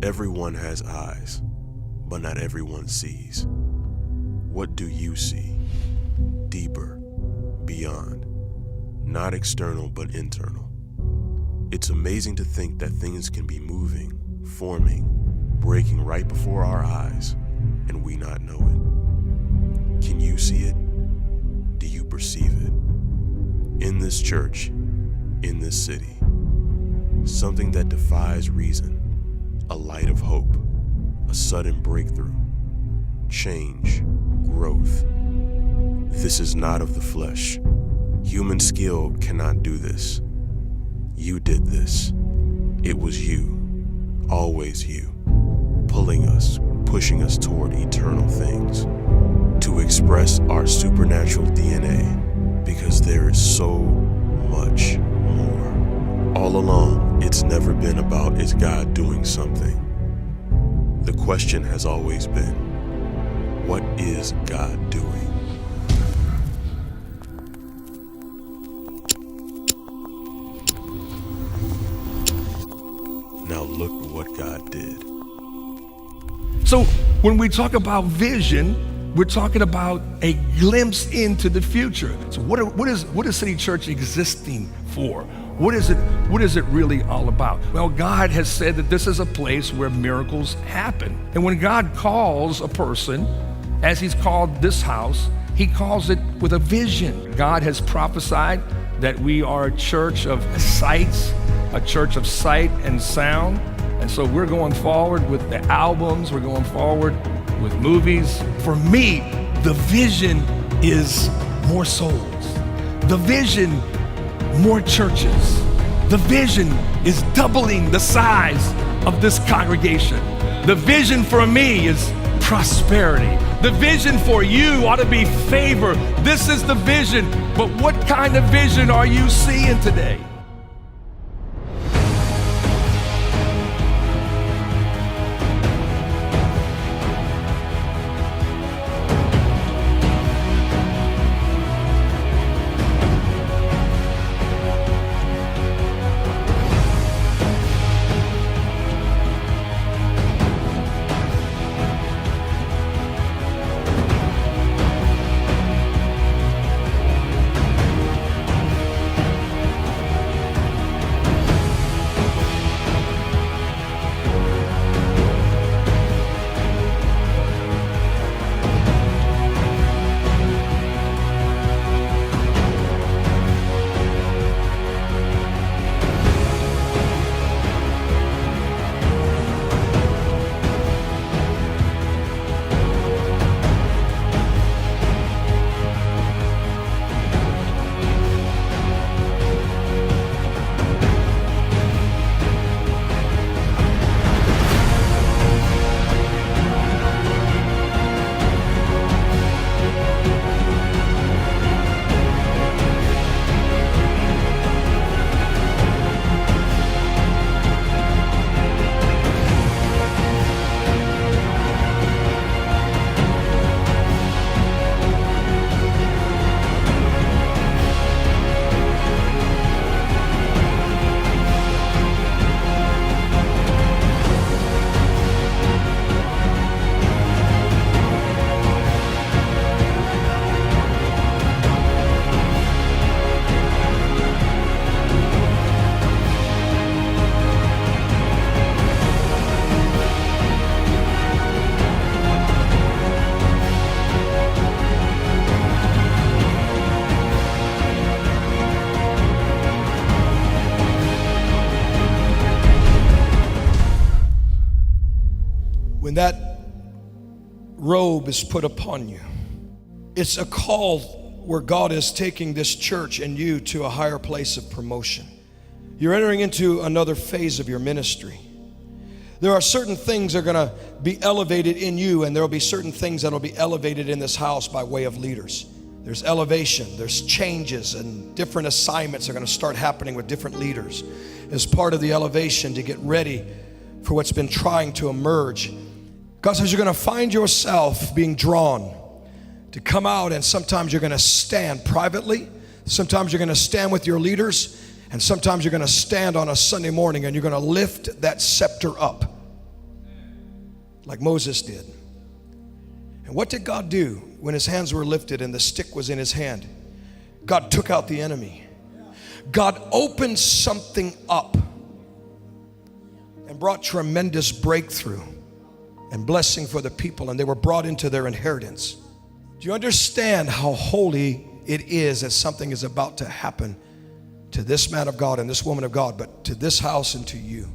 Everyone has eyes, but not everyone sees. What do you see? Deeper, beyond, not external but internal. It's amazing to think that things can be moving, forming, breaking right before our eyes, and we not know it. Can you see it? Do you perceive it? In this church, in this city, something that defies reason, a light of hope, a sudden breakthrough, change, growth. This is not of the flesh. Human skill cannot do this. You did this. It was you, always you, pulling us, pushing us toward eternal things, to express our supernatural DNA, because there is so much more. All along, it's never been about, is God doing something? The question has always been, what is God doing? Now look what God did. So when we talk about vision, we're talking about a glimpse into the future. So what is City Church existing for? What is it really all about? Well, God has said that this is a place where miracles happen. And when God calls a person, as he's called this house, he calls it with a vision. God has prophesied that we are a church of sights, a church of sight and sound. And so we're going forward with the albums, we're going forward with movies. For me, the vision is more souls. The vision, more churches. The vision is doubling the size of this congregation. The vision for me is prosperity. The vision for you ought to be favor. This is the vision. But what kind of vision are you seeing today? When that robe is put upon you, it's a call where God is taking this church and you to a higher place of promotion. You're entering into another phase of your ministry. There are certain things that are going to be elevated in you, and there will be certain things that will be elevated in this house by way of leaders. There's elevation, there's changes, and different assignments are going to start happening with different leaders as part of the elevation to get ready for what's been trying to emerge. God says you're going to find yourself being drawn to come out, and sometimes you're going to stand privately, sometimes you're going to stand with your leaders, and sometimes you're going to stand on a Sunday morning and you're going to lift that scepter up like Moses did. And what did God do when his hands were lifted and the stick was in his hand? God took out the enemy. God opened something up and brought tremendous breakthrough and blessing for the people, and they were brought into their inheritance. Do you understand how holy it is that something is about to happen to this man of God and this woman of God, but to this house and to you?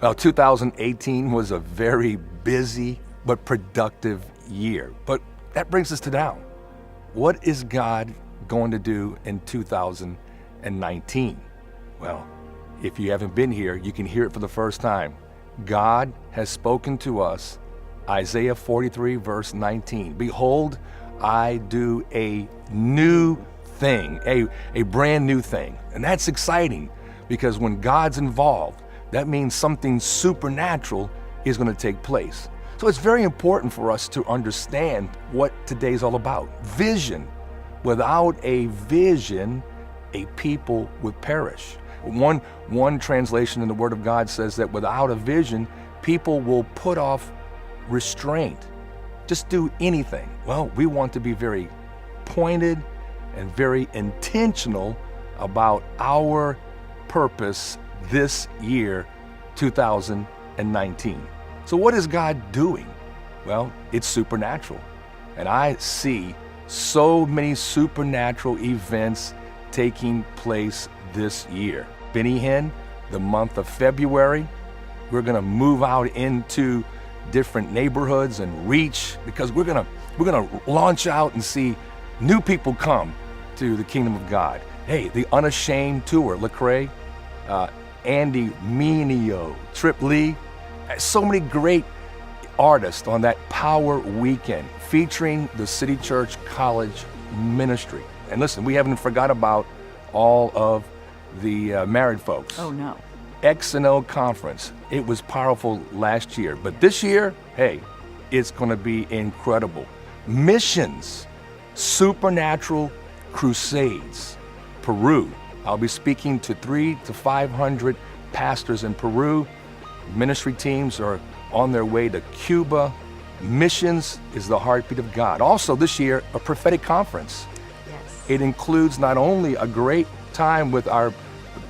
Well, 2018 was a very busy but productive year. But that brings us to now. What is God going to do in 2019? Well, if you haven't been here, you can hear it for the first time. God has spoken to us, Isaiah 43, verse 19. Behold, I do a new thing, a brand new thing. And that's exciting because when God's involved, that means something supernatural is going to take place. So it's very important for us to understand what today's all about. Vision. Without a vision, a people would perish. One translation in the Word of God says that without a vision, people will put off restraint. Just do anything. Well, we want to be very pointed and very intentional about our purpose this year, 2019. So what is God doing? Well, it's supernatural. And I see so many supernatural events taking place this year. Benny Hinn, the month of February, we're gonna move out into different neighborhoods and reach, because we're gonna launch out and see new people come to the kingdom of God. Hey, the Unashamed Tour, Lecrae, Andy Mineo, Trip Lee, so many great artists on that Power Weekend featuring the City Church College Ministry. And listen, we haven't forgot about all of the married folks. Oh no. X&O Conference, it was powerful last year, but this year, hey, it's gonna be incredible. Missions, supernatural crusades, Peru. I'll be speaking to 300 to 500 pastors in Peru. Ministry teams are on their way to Cuba. Missions is the heartbeat of God. Also this year, a prophetic conference. Yes. It includes not only a great time with our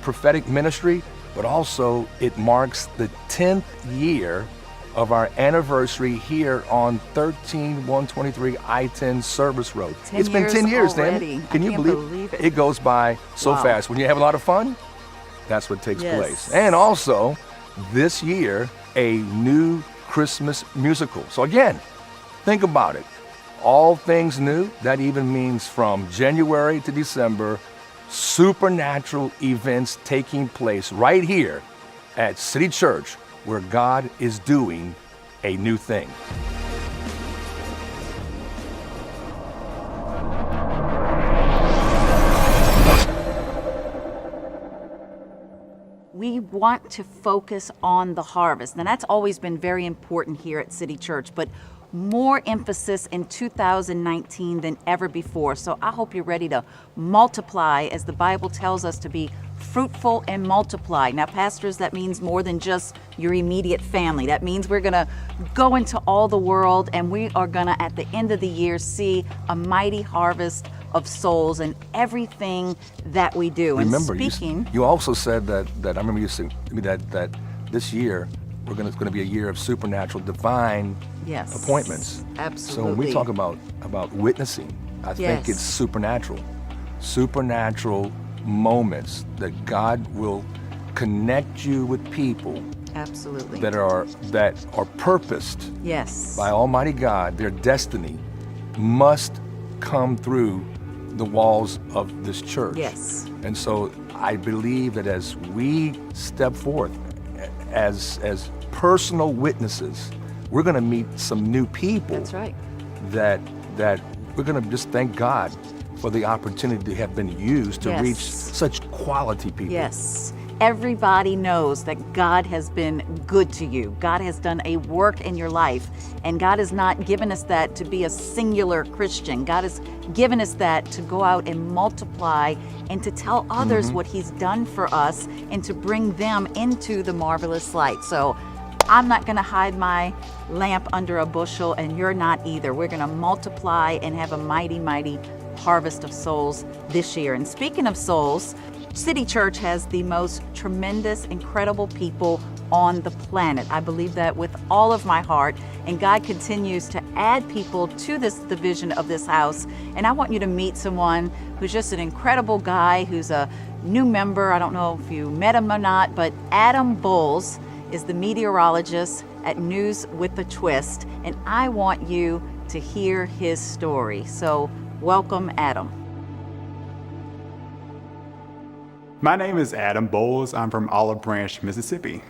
prophetic ministry, but also it marks the 10th year of our anniversary here on 13123 I-10 Service Road. 10 It's been 10 years, already. Dan. Can you I can't believe it? It goes by so Wow. fast. When you have a lot of fun, that's what takes Yes. place. And also, this year, a new Christmas musical. So again, think about it. All things new, that even means from January to December, supernatural events taking place right here at City Church, where God is doing a new thing. want to focus on the harvest. Now, that's always been very important here at City Church, but more emphasis in 2019 than ever before. So I hope you're ready to multiply, as the Bible tells us to be fruitful and multiply. Now, pastors, that means more than just your immediate family. That means we're going to go into all the world, and we are going to, at the end of the year, see a mighty harvest of souls in everything that we do. Remember, and speaking, you also said that I remember you saying to me that this year it's going to be a year of supernatural, divine yes, appointments. Absolutely. So when we talk about witnessing, I think it's supernatural moments that God will connect you with people. Absolutely. That are purposed. Yes. By Almighty God. Their destiny must come through the walls of this church. Yes. And so I believe that as we step forth as personal witnesses, we're going to meet some new people. That's right. That we're going to just thank God for the opportunity to have been used to reach such quality people. Yes. Everybody knows that God has been good to you. God has done a work in your life, and God has not given us that to be a singular Christian. God has given us that to go out and multiply and to tell others what He's done for us and to bring them into the marvelous light. So I'm not going to hide my lamp under a bushel, and you're not either. We're going to multiply and have a mighty, mighty harvest of souls this year. And speaking of souls, City Church has the most tremendous, incredible people on the planet. I believe that with all of my heart, and God continues to add people to the vision of this house. And I want you to meet someone who's just an incredible guy, who's a new member. I don't know if you met him or not, but Adam Bowles is the meteorologist at News with a Twist, and I want you to hear his story. So welcome, Adam. My name is Adam Bowles. I'm from Olive Branch, Mississippi.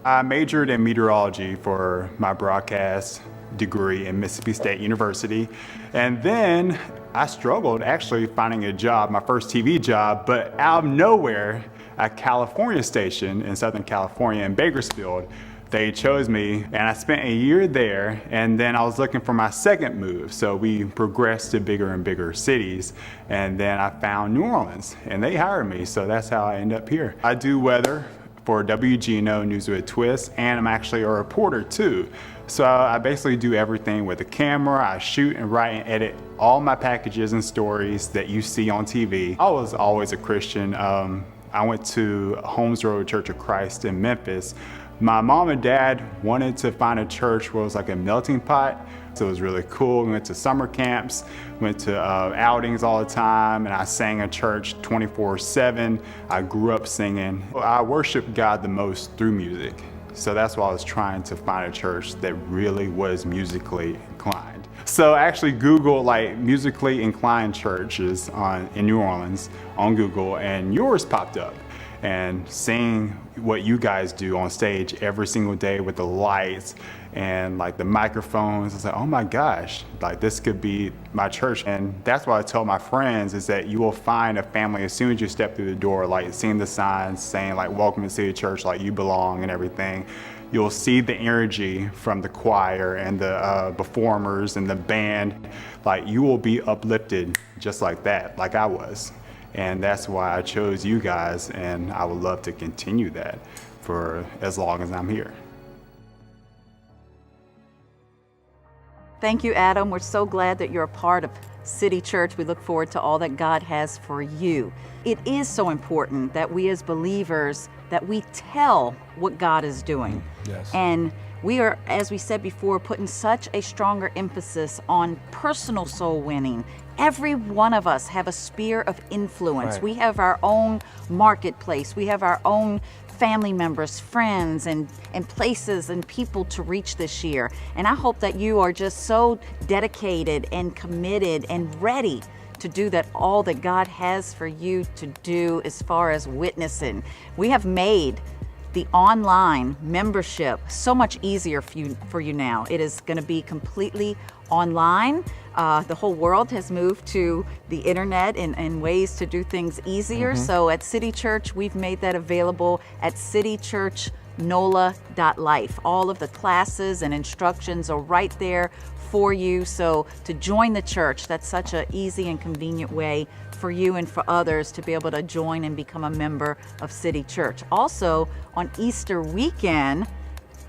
I majored in meteorology for my broadcast degree in Mississippi State University. And then I struggled actually finding a job, my first TV job, but out of nowhere, a California station in Southern California in Bakersfield, they chose me, and I spent a year there, and then I was looking for my second move. So we progressed to bigger and bigger cities, and then I found New Orleans, and they hired me, so that's how I end up here. I do weather for WGNO News with a Twist, and I'm actually a reporter too. So I basically do everything with the camera. I shoot and write and edit all my packages and stories that you see on TV. I was always a Christian. I went to Holmes Road Church of Christ in Memphis. My mom and dad wanted to find a church where it was like a melting pot. So it was really cool. We went to summer camps, went to outings all the time, and I sang at church 24/7. I grew up singing. I worship God the most through music. So that's why I was trying to find a church that really was musically inclined. So I actually Googled like musically inclined churches in New Orleans on Google, and yours popped up. And seeing what you guys do on stage every single day with the lights and like the microphones, it's like, oh my gosh, like this could be my church. And that's what I tell my friends, is that you will find a family as soon as you step through the door, like seeing the signs saying like, welcome to City Church, like you belong and everything. You'll see the energy from the choir and the performers and the band. Like you will be uplifted just like that, like I was. And that's why I chose you guys, and I would love to continue that for as long as I'm here. Thank you, Adam. We're so glad that you're a part of City Church. We look forward to all that God has for you. It is so important that we as believers, that we tell what God is doing. Yes. And we are, as we said before, putting such a stronger emphasis on personal soul winning. Every one of us have a sphere of influence. Right. We have our own marketplace. We have our own family members, friends, and places and people to reach this year. And I hope that you are just so dedicated and committed and ready to do that, all that God has for you to do as far as witnessing. We have made the online membership so much easier for you now. It is going to be completely online. The whole world has moved to the internet and ways to do things easier. So at City Church, we've made that available at citychurchnola.life. All of the classes and instructions are right there for you. So to join the church, that's such an easy and convenient way for you and for others to be able to join and become a member of City Church. Also, on Easter weekend,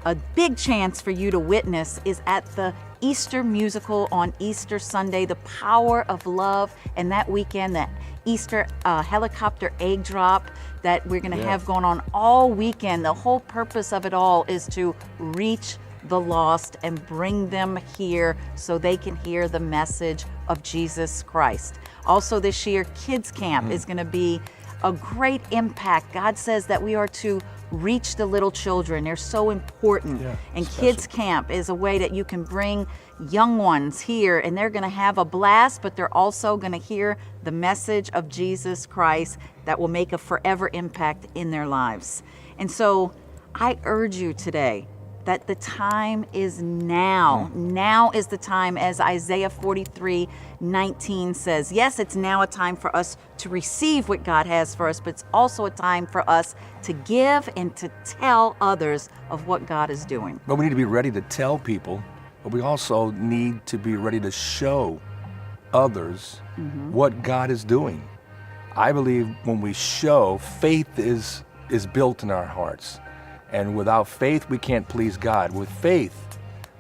a big chance for you to witness is at the Easter musical on Easter Sunday, The Power of Love, and that weekend, that Easter helicopter egg drop that we're going to have going on all weekend. The whole purpose of it all is to reach the lost and bring them here so they can hear the message of Jesus Christ. Also this year, Kids Camp is going to be a great impact. God says that we are to reach the little children. They're so important. And Kids Camp is a way that you can bring young ones here, and they're going to have a blast, but they're also going to hear the message of Jesus Christ that will make a forever impact in their lives. And so I urge you today that the time is now. Now is the time, as Isaiah 43:19 says. Yes, it's now a time for us to receive what God has for us, but it's also a time for us to give and to tell others of what God is doing. But we need to be ready to tell people, but we also need to be ready to show others what God is doing. I believe when we show, faith is built in our hearts. And without faith, we can't please God. With faith,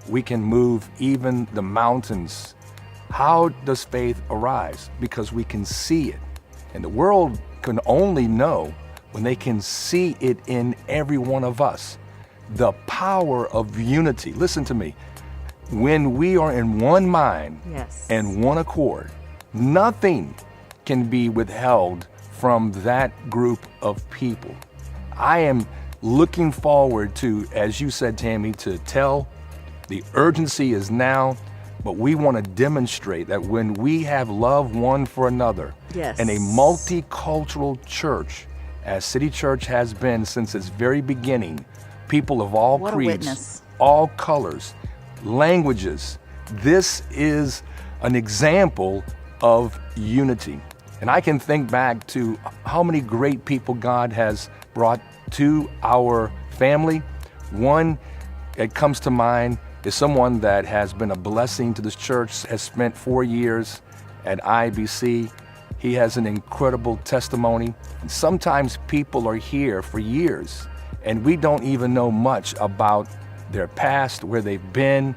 we can move even the mountains. How does faith arise? Because we can see it. And the world can only know when they can see it in every one of us. The power of unity. Listen to me. When we are in one mind and one accord, nothing can be withheld from that group of people. I am looking forward to, as you said, Tammy, to tell the urgency is now, but we want to demonstrate that when we have love one for another in a multicultural church, as City Church has been since its very beginning, people of all creeds, all colors, languages, this is an example of unity. And I can think back to how many great people God has brought to our family. One that comes to mind is someone that has been a blessing to this church, has spent 4 years at IBC. He has an incredible testimony. And sometimes people are here for years and we don't even know much about their past, where they've been,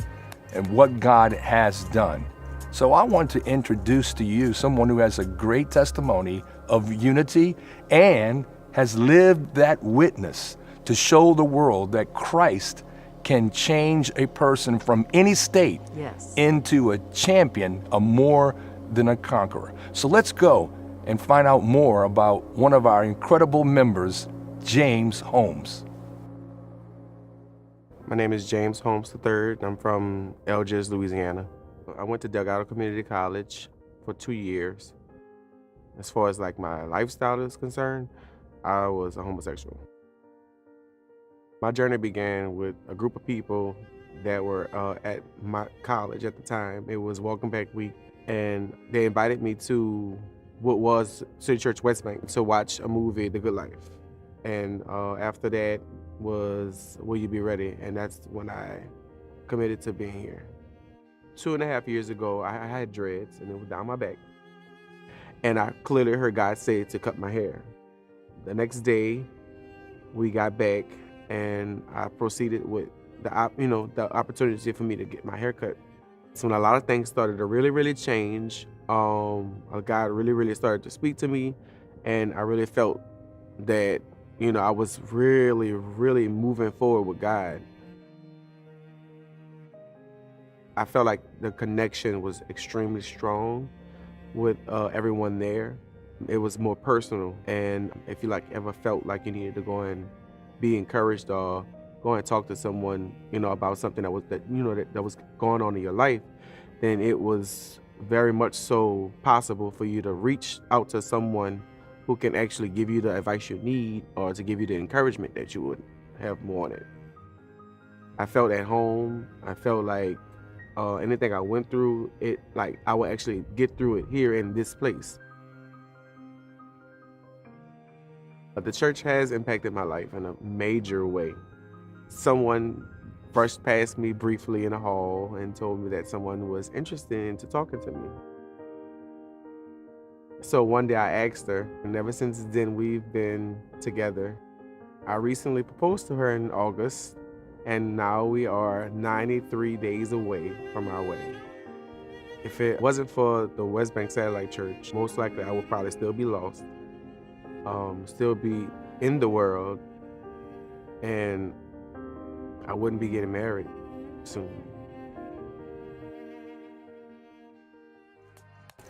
and what God has done. So I want to introduce to you someone who has a great testimony of unity and has lived that witness to show the world that Christ can change a person from any state into a champion, a more than a conqueror. So let's go and find out more about one of our incredible members, James Holmes. My name is James Holmes III. I'm from Elgin, Louisiana. I went to Delgado Community College for 2 years. As far as like my lifestyle is concerned, I was a homosexual. My journey began with a group of people that were at my college at the time. It was Welcome Back Week, and they invited me to what was City Church West Bank to watch a movie, The Good Life. And after that was Will You Be Ready? And that's when I committed to being here. 2.5 years ago, I had dreads and it was down my back. And I clearly heard God say to cut my hair. The next day, we got back and I proceeded with the opportunity for me to get my hair cut. So when a lot of things started to really change, God really started to speak to me, and I really felt that, I was really moving forward with God. I felt like the connection was extremely strong with everyone there. It was more personal, and if you ever felt like you needed to go and be encouraged or go and talk to someone, about something that was going on in your life, then it was very much so possible for you to reach out to someone who can actually give you the advice you need or to give you the encouragement that you would have wanted. I felt at home. I felt like anything I went through, it like I would actually get through it here in this place. But the church has impacted my life in a major way. Someone brushed past me briefly in a hall and told me that someone was interested in talking to me. So one day I asked her, and ever since then we've been together. I recently proposed to her in August, and now we are 93 days away from our wedding. If it wasn't for the West Bank Satellite Church, most likely I would probably still be lost, still be in the world, and I wouldn't be getting married soon.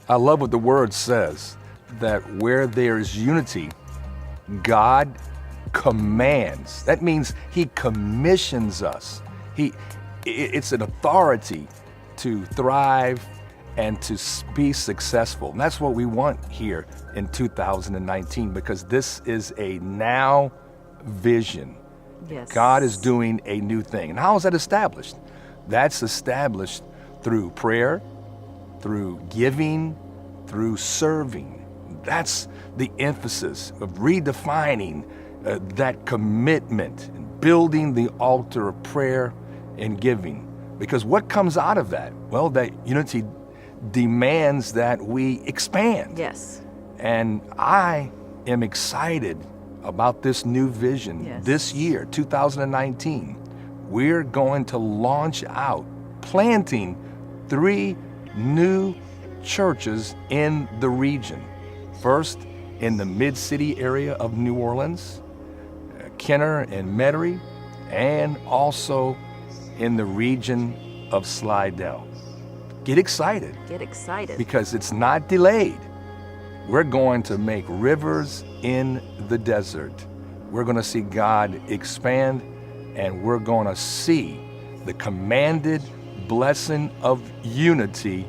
I love what the word says, that where there is unity, God commands. That means he commissions us. It's an authority to thrive and to be successful. And that's what we want here in 2019, because this is a now vision. Yes. God is doing a new thing. And how is that established? That's established through prayer, through giving, through serving. That's the emphasis of redefining that commitment and building the altar of prayer and giving. Because what comes out of that? Well, that unity demands that we expand. Yes. And I am excited about this new vision. Yes. This year, 2019. We're going to launch out, planting 3 new churches in the region. First, in the mid-city area of New Orleans, Kenner and Metairie, and also in the region of Slidell. Get excited. Get excited. Because it's not delayed. We're going to make rivers in the desert. We're going to see God expand, and we're going to see the commanded blessing of unity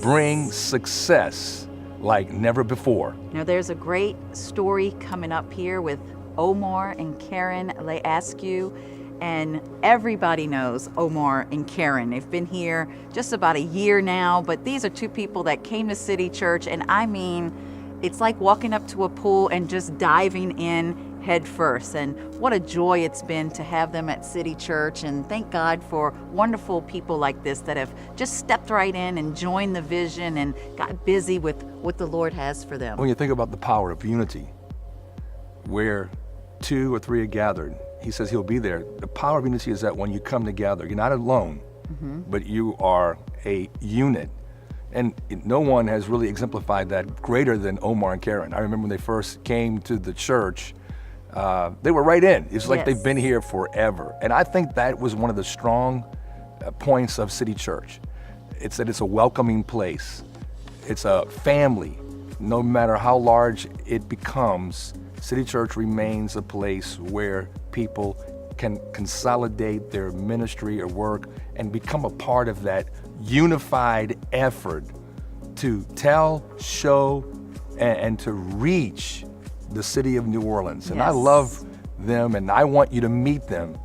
bring success like never before. Now, there's a great story coming up here with Omar and Karen Askew, and everybody knows Omar and Karen. They've been here just about a year now, but these are 2 people that came to City Church, and I mean, it's like walking up to a pool and just diving in head first. And what a joy it's been to have them at City Church, and thank God for wonderful people like this that have just stepped right in and joined the vision and got busy with what the Lord has for them. When you think about the power of unity, where 2 or 3 are gathered, he says he'll be there. The power of unity is that when you come together, you're not alone, but you are a unit. And no one has really exemplified that greater than Omar and Karen. I remember when they first came to the church, they were right in. It's like they've been here forever. And I think that was one of the strong points of City Church. It's that it's a welcoming place. It's a family. No matter how large it becomes, City Church remains a place where people can consolidate their ministry or work and become a part of that unified effort to tell, show, and to reach the city of New Orleans. And I love them, and I want you to meet them.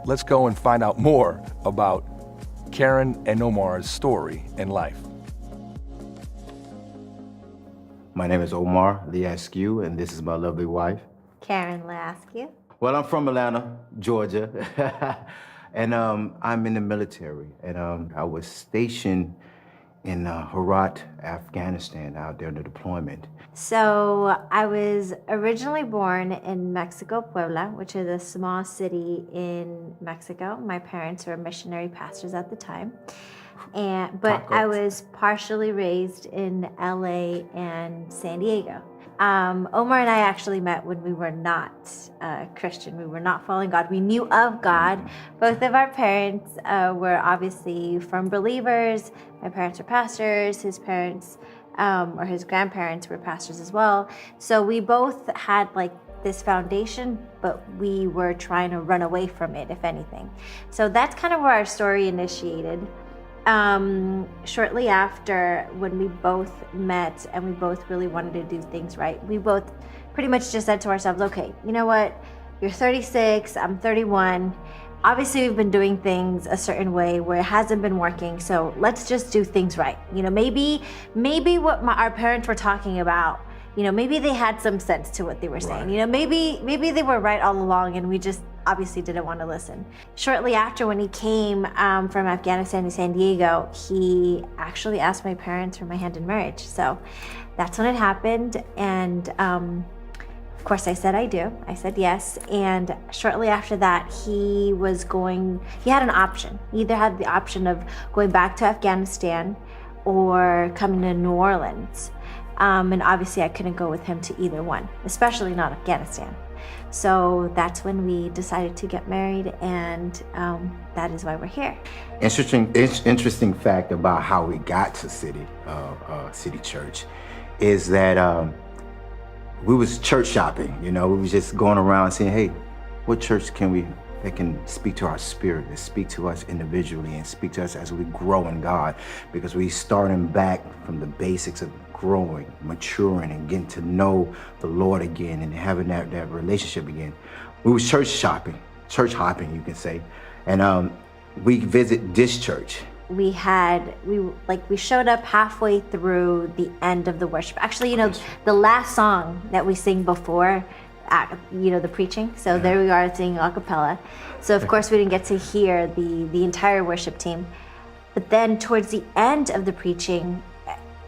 Let's go and find out more about Karen and Omar's story and life. My name is Omar Lee Askew, and this is my lovely wife, Karen Askew. Well, I'm from Atlanta, Georgia, and I'm in the military, and I was stationed in Herat, Afghanistan, out there in the deployment. So I was originally born in Mexico, Puebla, which is a small city in Mexico. My parents were missionary pastors at the time. But I was partially raised in LA and San Diego. Omar and I actually met when we were not Christian. We were not following God. We knew of God. Both of our parents were obviously firm believers. My parents were pastors. His parents or his grandparents were pastors as well. So we both had like this foundation, but we were trying to run away from it, if anything. So that's kind of where our story initiated. Shortly after, when we both met and we both really wanted to do things right, we both pretty much just said to ourselves, okay, you know what? you're 36, I'm 31. Obviously, we've been doing things a certain way where it hasn't been working. So let's just do things right. You know, maybe what our parents were talking about, you know, maybe they had some sense to what they were saying. You know, maybe they were right all along, and we just obviously didn't want to listen. Shortly after, when he came from Afghanistan to San Diego, he actually asked my parents for my hand in marriage. So that's when it happened, and of course, I said I do. I said yes. And shortly after that, he had an option. He either had the option of going back to Afghanistan or coming to New Orleans. And obviously, I couldn't go with him to either one, especially not Afghanistan. So that's when we decided to get married, and that is why we're here. Interesting fact about how we got to City Church is that we was church shopping. You know, we was just going around saying, hey, what church that can speak to our spirit, that speak to us individually and speak to us as we grow in God, because we starting back from the basics of growing, maturing, and getting to know the Lord again and having that relationship again. We was church hopping, you can say. And we visit this church. We showed up halfway through the end of the worship. Actually, you know, the last song that we sing before, you know, the preaching. So there we are singing a cappella. So of course we didn't get to hear the entire worship team. But then towards the end of the preaching,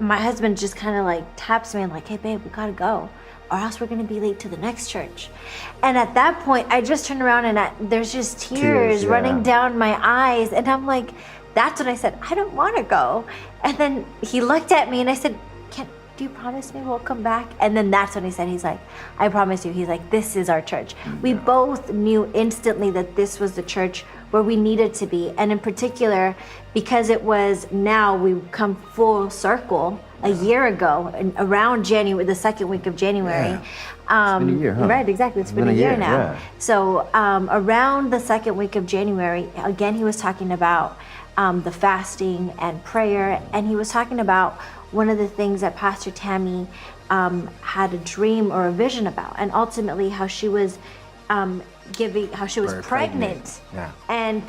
my husband just kind of like taps me and like, hey babe, we gotta go, or else we're gonna be late to the next church. And at that point, I just turned around and there's just tears running down my eyes. And I'm like, that's when I said, I don't wanna go. And then he looked at me and I said, do you promise me we'll come back? And then that's when he said, he's like, I promise you. He's like, this is our church. We both knew instantly that this was the church where we needed to be. And in particular, because it was now we've come full circle a year ago, and around January, the second week of January. It's been a year, huh? Right, exactly. It's been a year now. Yeah. So around the second week of January, again, he was talking about the fasting and prayer, and he was talking about one of the things that Pastor Tammy had a dream or a vision about, and ultimately how she was pregnant. Yeah. And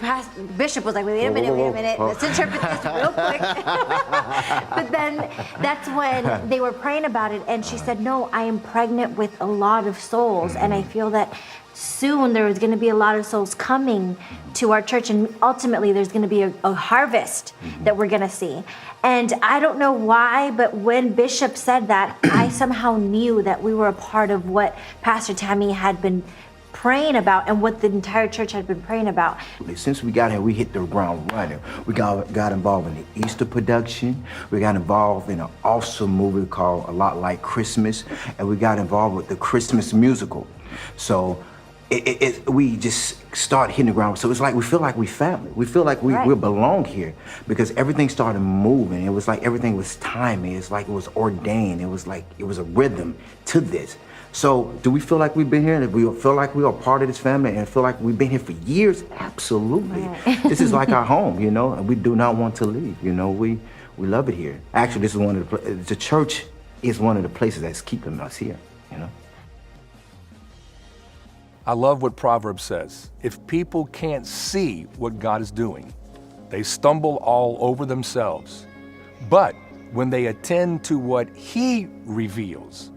Bishop was like, wait a minute, let's interpret this real quick. But then that's when they were praying about it, and she said, no, I am pregnant with a lot of souls, and I feel that soon there is going to be a lot of souls coming to our church, and ultimately there's going to be a harvest that we're going to see. And I don't know why, but when Bishop said that, I somehow knew that we were a part of what Pastor Tammy had been praying about and what the entire church had been praying about. Since we got here, we hit the ground running. We got involved in the Easter production. We got involved in an awesome movie called A Lot Like Christmas, and we got involved with the Christmas musical. So we just start hitting the ground. So it's like we feel like we family. We feel like we belong here, because everything started moving. It was like everything was timing. It's like it was ordained. It was like it was a rhythm to this. So do we feel like we've been here? Do we feel like we are part of this family and feel like we've been here for years? Absolutely. This is like our home, you know, and we do not want to leave. You know, we love it here. Actually, this is the church is one of the places that's keeping us here, you know. I love what Proverbs says. If people can't see what God is doing, they stumble all over themselves. But when they attend to what He reveals,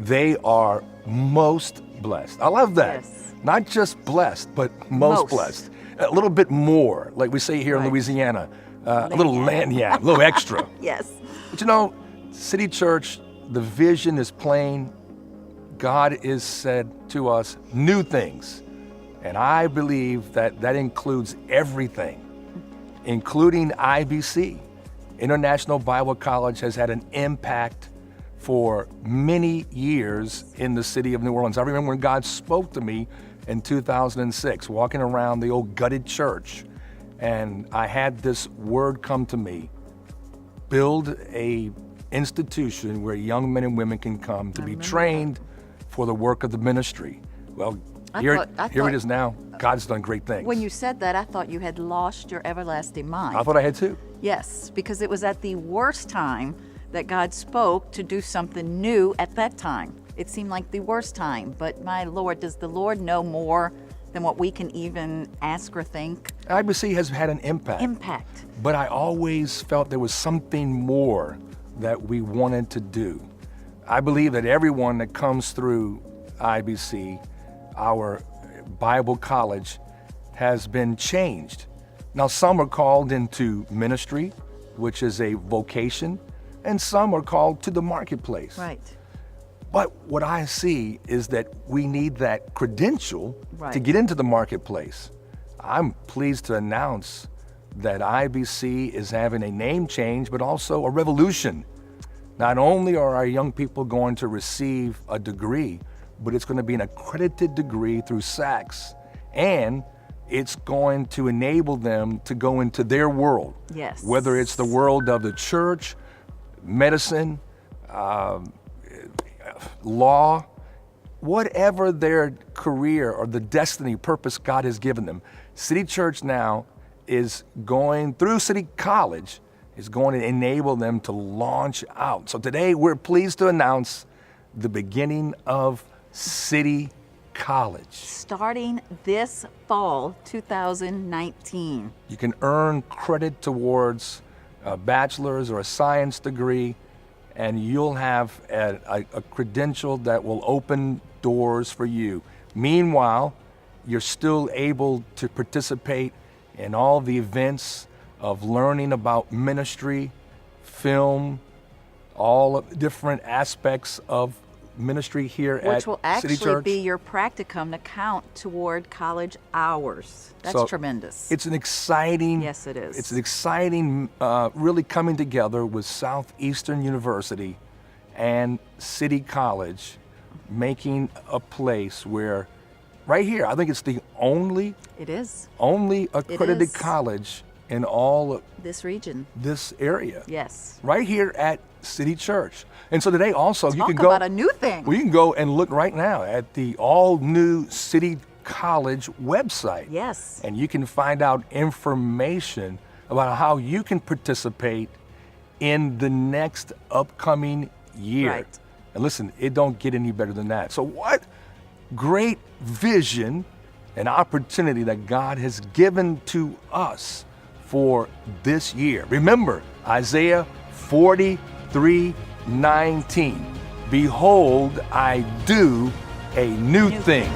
they are most blessed. I love that. Yes. Not just blessed, but most blessed. A little bit more, like we say here in Louisiana, a little a little extra. Yes. But you know, City Church, the vision is plain. God is said to us new things. And I believe that includes everything, including IBC. International Bible College has had an impact for many years in the city of New Orleans. I remember when God spoke to me in 2006, walking around the old gutted church, and I had this word come to me: build a institution where young men and women can come to be trained for the work of the ministry. Well, here it is now. God's done great things. When you said that, I thought you had lost your everlasting mind. I thought I had too. Yes, because it was at the worst time that God spoke to do something new at that time. it seemed like the worst time. But my Lord, does the Lord know more than what we can even ask or think? IBC has had an impact. Impact. But I always felt there was something more that we wanted to do. I believe that everyone that comes through IBC, our Bible college, has been changed. Now, some are called into ministry, which is a vocation, and some are called to the marketplace. Right. But what I see is that we need that credential to get into the marketplace. I'm pleased to announce that IBC is having a name change, but also a revolution. Not only are our young people going to receive a degree, but it's going to be an accredited degree through SACS, and it's going to enable them to go into their world. Yes. Whether it's the world of the church, medicine, law, whatever their career or the destiny purpose God has given them. City Church now is going through City College, is going to enable them to launch out. So today we're pleased to announce the beginning of City College. Starting this fall, 2019. You can earn credit towards a bachelor's or a science degree, and you'll have a credential that will open doors for you. Meanwhile, you're still able to participate in all the events of learning about ministry, film, all different aspects of ministry here at City Church. Which will actually be your practicum to count toward college hours. That's So tremendous. It's an exciting, Yes, it is. It's an exciting, really coming together with Southeastern University and City College, making a place where, right here, I think it's the only It is. accredited is. college in all of This region. this area. Yes. Right here at City Church. And so today also you Talk can go about a new thing. Well, you can go and look right now at the all new City College website. Yes. And you can find out information about how you can participate in the next upcoming year. Right. And listen, it don't get any better than that. So what great vision and opportunity that God has given to us for this year. Remember, Isaiah 43:19. Behold, I do a new thing.